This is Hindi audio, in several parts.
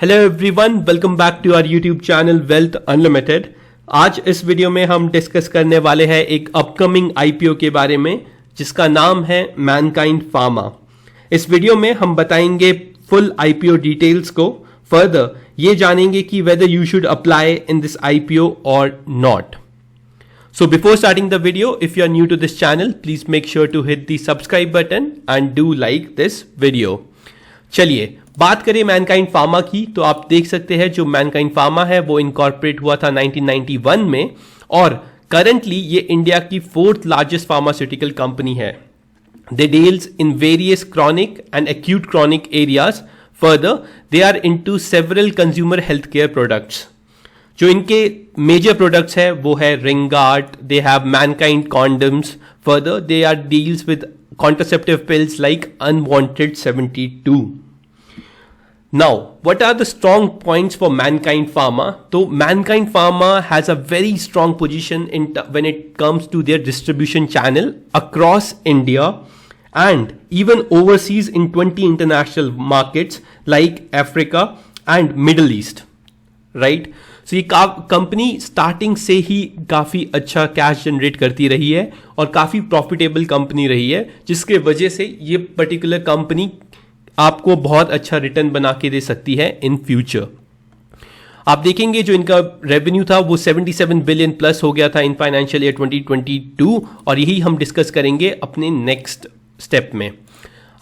Hello everyone, welcome back to our YouTube channel Wealth Unlimited. आज इस वीडियो में हम डिस्कस करने वाले हैं एक अपकमिंग आईपीओ के बारे में जिसका नाम है मैनकाइंड फार्मा। इस वीडियो में हम बताएंगे फुल आईपीओ डिटेल्स को। फर्दर ये जानेंगे कि whether you should apply in this IPO और not. So before starting the video, if you are new to this channel, please make sure to hit the subscribe button and do like this video. चलिए बात करें मैनकाइंड फार्मा की, तो आप देख सकते हैं जो मैनकाइंड फार्मा है वो इनकॉर्पोरेट हुआ था 1991 में और करंटली ये इंडिया की 4th लार्जेस्ट फार्मास्यूटिकल कंपनी है। They deals in various chronic and acute chronic areas. Further, they are into several consumer healthcare products. जो इनके मेजर प्रोडक्ट्स है वो है रिंगार्ड, they have Mankind condoms, further they are deals with contraceptive pills like unwanted 72। Now what are the strong points for Mankind Pharma? तो Mankind Pharma has a very strong position in when it comes to their distribution channel across India and even overseas in 20 international markets like Africa and Middle East, right? So ये कंपनी स्टार्टिंग से ही काफ़ी अच्छा कैश जनरेट करती रही है और काफ़ी प्रॉफिटेबल कंपनी रही है, जिसके वजह से ये पर्टिकुलर कंपनी आपको बहुत अच्छा रिटर्न बना के दे सकती है इन फ्यूचर। आप देखेंगे जो इनका रेवेन्यू था वो 77 बिलियन प्लस हो गया था इन फाइनेंशियल ईयर 2022 और यही हम डिस्कस करेंगे अपने नेक्स्ट स्टेप में।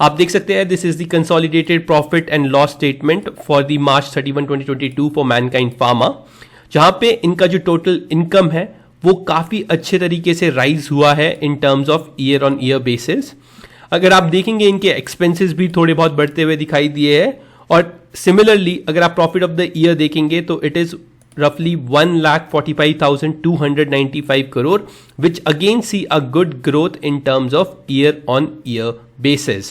आप देख सकते हैं this is the consolidated profit and loss statement for the March 31, 2022 for Mankind pharma, जहां पे इनका जो टोटल इनकम है वो काफी अच्छे तरीके से राइज हुआ है in terms of year on year basis. अगर आप देखेंगे इनके एक्सपेंसेस भी थोड़े बहुत बढ़ते हुए दिखाई दिए हैं और सिमिलरली अगर आप प्रॉफिट ऑफ द ईयर देखेंगे तो it is roughly 1,45,295 crore, which again see a good growth in terms of year on year basis.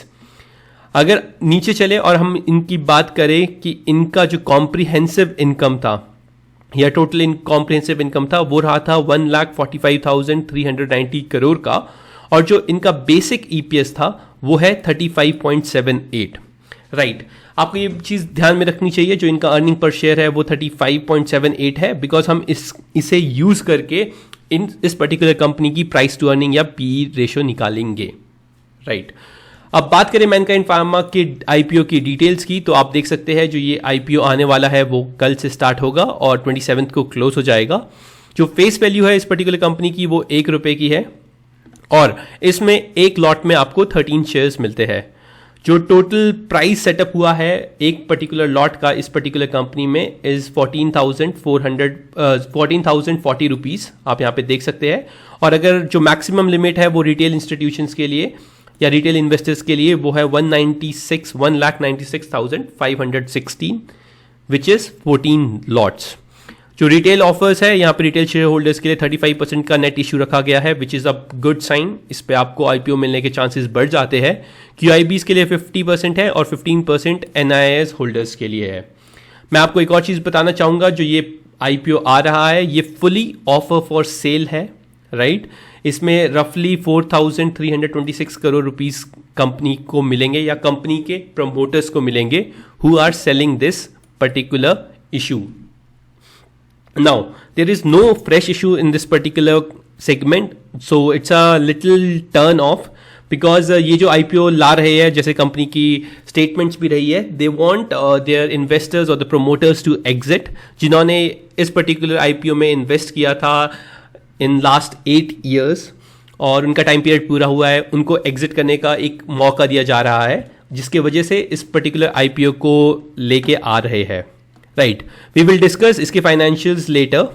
अगर नीचे चले और हम इनकी बात करें कि इनका जो कॉम्प्रिहेंसिव इनकम था या टोटल इन कॉम्प्रिहेंसिव इनकम था वो रहा था 1,45,390 करोड़ का और जो इनका बेसिक ईपीएस था वो है 35.78, राइट। आपको ये चीज़ ध्यान में रखनी चाहिए, जो इनका अर्निंग पर शेयर है वो 35.78 है, बिकॉज हम इसे यूज करके इस पर्टिकुलर कंपनी की प्राइस टू अर्निंग या पीई रेशियो निकालेंगे, राइट। अब बात करें मैनकाइंड फार्मा के आईपीओ की डिटेल्स की, तो आप देख सकते हैं जो ये आईपीओ आने वाला है वो कल से स्टार्ट होगा और 27 को क्लोज हो जाएगा। जो फेस वैल्यू है इस पर्टिकुलर कंपनी की वो ₹1 की है और इसमें एक लॉट में आपको 13 शेयर्स मिलते हैं। जो टोटल प्राइस सेटअप हुआ है एक पर्टिकुलर लॉट का इस पर्टिकुलर कंपनी में इज 14,040 रुपीज़, आप यहाँ पे देख सकते हैं। और अगर जो मैक्सिमम लिमिट है वो रिटेल इंस्टीट्यूशंस के लिए या रिटेल इन्वेस्टर्स के लिए वो है 1,96,516 विच इज़ 14 लॉट्स। जो रिटेल ऑफर्स है यहाँ पे रिटेल शेयर होल्डर्स के लिए 35% का नेट इश्यू रखा गया है which is a good sign. इस पे आपको आईपीओ मिलने के चांसेस बढ़ जाते हैं। क्यूआईबीज के लिए 50% है और 15% एनआईएस होल्डर्स के लिए है। मैं आपको एक और चीज़ बताना चाहूँगा, जो ये आईपीओ आ रहा है ये फुली ऑफर फॉर सेल है, राइट। इसमें रफली 4,326 करोड़ रुपीज़ कंपनी को मिलेंगे या कंपनी के प्रमोटर्स को मिलेंगे who are selling this particular issue. Now, there is no fresh issue in this particular segment, so it's a little turn off because ये जो IPO ला रहे हैं, जैसे कंपनी की स्टेटमेंट्स भी रही है, they want their investors or the promoters to exit, जिन्होंने इस पर्टिकुलर IPO में इन्वेस्ट किया था in last 8 years और उनका टाइम पीरियड पूरा हुआ है, उनको एग्जिट करने का एक मौका दिया जा रहा है, जिसके वजह से इस पर्टिकुलर IPO को लेके आ रहे हैं, राइट। वी विल डिस्कस इसके फाइनेंशियल्स लेटर।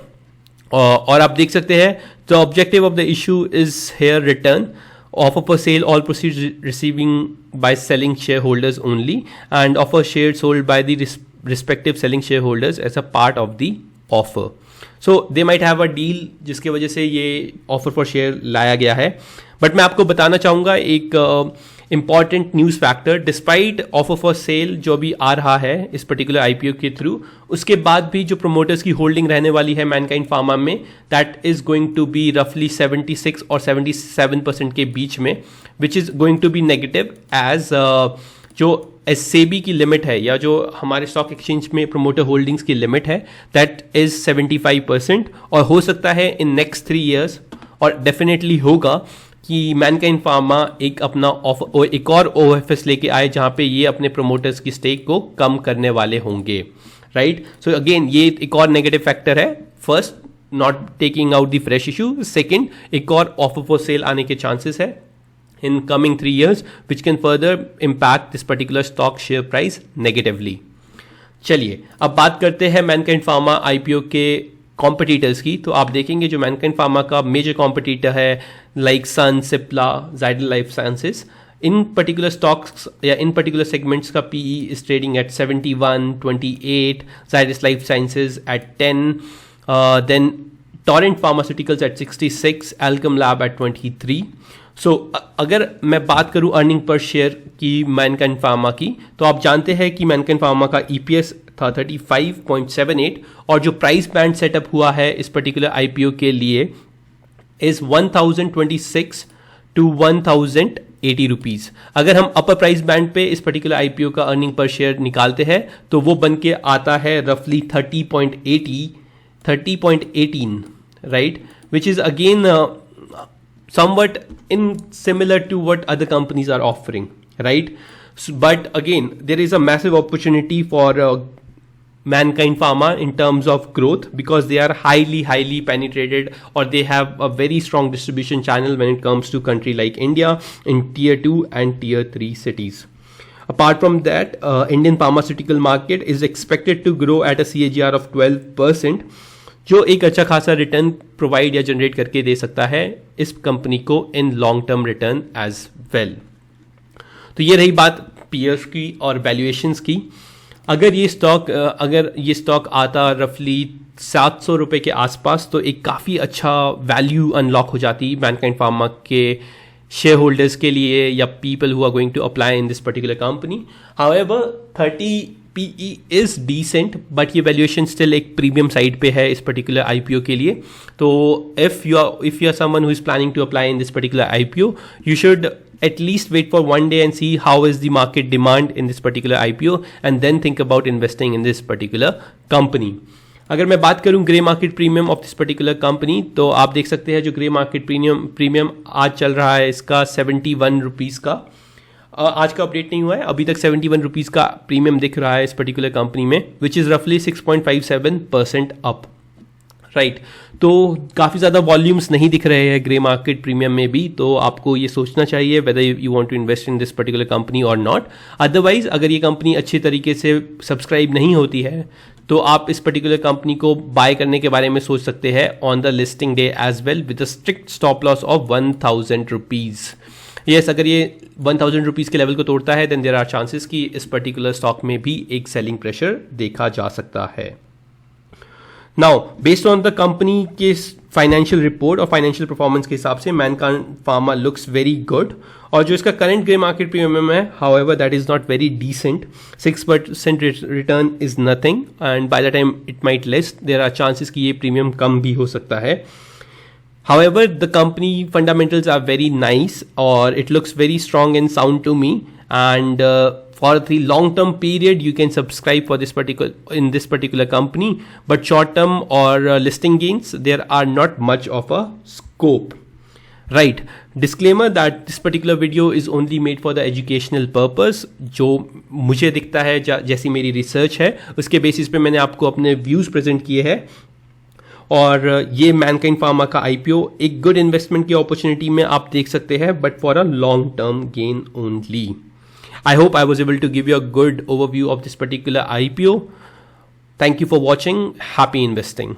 और आप देख सकते हैं the objective of the issue is here return offer for sale all proceeds receiving by selling share holders only and offer share sold by the respective selling share holders as a part of the offer. So they might have a deal जिसके वजह से ये ऑफर फॉर शेयर लाया गया है। बट मैं आपको बताना चाहूँगा एक important news factor, despite offer for cell जो भी आ रहा है इस पर्टिकुलर आईपीओ के थ्रू, उसके बाद भी जो प्रोमोटर्स की होल्डिंग रहने वाली है मैनकाइंड फार्मा में that is going to be रफली 76 और 77% के बीच में, which is going to be negative as जो सेबी की लिमिट है या जो हमारे स्टॉक एक्सचेंज में प्रोमोटर होल्डिंग्स की लिमिट है दैट इज 75%, और हो सकता है इन नेक्स्ट 3 years और डेफिनेटली होगा कि मैनकाइंड फार्मा एक अपना एक और OFS लेके आए जहां पे ये अपने प्रोमोटर्स की स्टेक को कम करने वाले होंगे, राइट। सो अगेन ये एक और नेगेटिव फैक्टर है। First, not taking out the fresh issue. Second, एक और ऑफर फॉर सेल आने के चांसेस है in coming 3 years which can further impact this particular stock share price negatively। चलिए अब बात करते हैं मैनकाइंड फार्मा IPO के कॉम्पिटिटर्स की। तो आप देखेंगे जो मैनकाइंड फार्मा का मेजर कॉम्पिटिटर है like Sun, Cipla, Zydus life sciences, in particular stocks या इन पर्टिकुलर सेगमेंट्स का PE is trading at 71, 28, Zydus life sciences at 10, then Torrent pharmaceuticals at 66, Alkem lab at 23। So अगर मैं बात करूं अर्निंग पर शेयर की मैनकाइंड फार्मा की, तो आप जानते हैं कि मैनकाइंड फार्मा का EPS था 35.78 और जो प्राइस बैंड सेटअप हुआ है इस पर्टिकुलर IPO के लिए इज 1026 to 1080 रुपीज़। अगर हम अपर प्राइस बैंड पे इस पर्टिकुलर IPO का अर्निंग पर शेयर निकालते हैं तो वो बन के आता है रफली 30.18, right, which is again somewhat in similar to what other companies are offering, right? But again, there is a massive opportunity for Mankind Pharma in terms of growth because they are highly penetrated, or they have a very strong distribution channel when it comes to country like India in tier 2 and tier 3 cities. Apart from that, Indian pharmaceutical market is expected to grow at a CAGR of 12%, जो एक अच्छा खासा रिटर्न प्रोवाइड या जनरेट करके दे सकता है इस कंपनी को in long term return as well. तो ये रही बात पीयर्स की और वैल्यूएशंस की। अगर ये स्टॉक आता रफली 700 रुपये के आसपास तो एक काफ़ी अच्छा वैल्यू अनलॉक हो जाती मैनकाइंड फार्मा के शेयर होल्डर्स के लिए या people who are going to apply in this particular company. However 30 PE is decent, but ये वैल्यूएशन स्टिल एक प्रीमियम साइड पे है इस पर्टिकुलर IPO के लिए। तो if you are someone who is planning to apply in this particular IPO, you should at least wait for one day and see how is the market demand in this particular IPO and then think about investing in this particular company। अगर मैं बात करूं grey market premium of this particular company, तो आप देख सकते हैं जो ग्रे मार्केट प्रीमियम आज चल रहा है इसका 71 रुपीज़ का। आज का अपडेट नहीं हुआ है, अभी तक 71 रुपीज़ का प्रीमियम दिख रहा है इस पर्टिकुलर कंपनी में, विच इज़ रफली 6.57% अप, राइट। तो काफ़ी ज़्यादा वॉल्यूम्स नहीं दिख रहे हैं ग्रे मार्केट प्रीमियम में भी, तो आपको ये सोचना चाहिए whether you want to invest in this particular company और नॉट। अदरवाइज अगर ये कंपनी अच्छी तरीके से सब्सक्राइब नहीं होती है तो आप इस पर्टिकुलर कंपनी को बाय करने के बारे में सोच सकते हैं on the listing day as well with a strict stop loss of 1000 rupees. Yes, अगर ये 1000 रुपीज़ के लेवल को तोड़ता है देन देयर आर चांसेस कि इस पर्टिकुलर स्टॉक में भी एक सेलिंग प्रेशर देखा जा सकता है। Now based on the company के फाइनेंशियल रिपोर्ट और फाइनेंशियल परफॉर्मेंस के हिसाब से Mankind Pharma looks very good, और जो इसका करंट ग्रे मार्केट प्रीमियम है however that is not very decent. 6% return is nothing and by the time it might list there are chances कि ये प्रीमियम कम भी हो सकता है। However, the company fundamentals are very nice, or it looks very strong and sound to me. And for the long-term period, you can subscribe for this particular company. But short-term or listing gains, there are not much of a scope. Right. Disclaimer that this particular video is only made for the educational purpose. जो मुझे दिखता है जैसी मेरी रिसर्च है उसके बेसिस पे मैंने आपको अपने व्यूज प्रेजेंट किए हैं, और ये मैनकाइंड फार्मा का IPO एक गुड इन्वेस्टमेंट की अपॉर्चुनिटी में आप देख सकते हैं, but for a long term gain only. I hope I was able to give you a good overview of this particular IPO। Thank you for watching. Happy investing.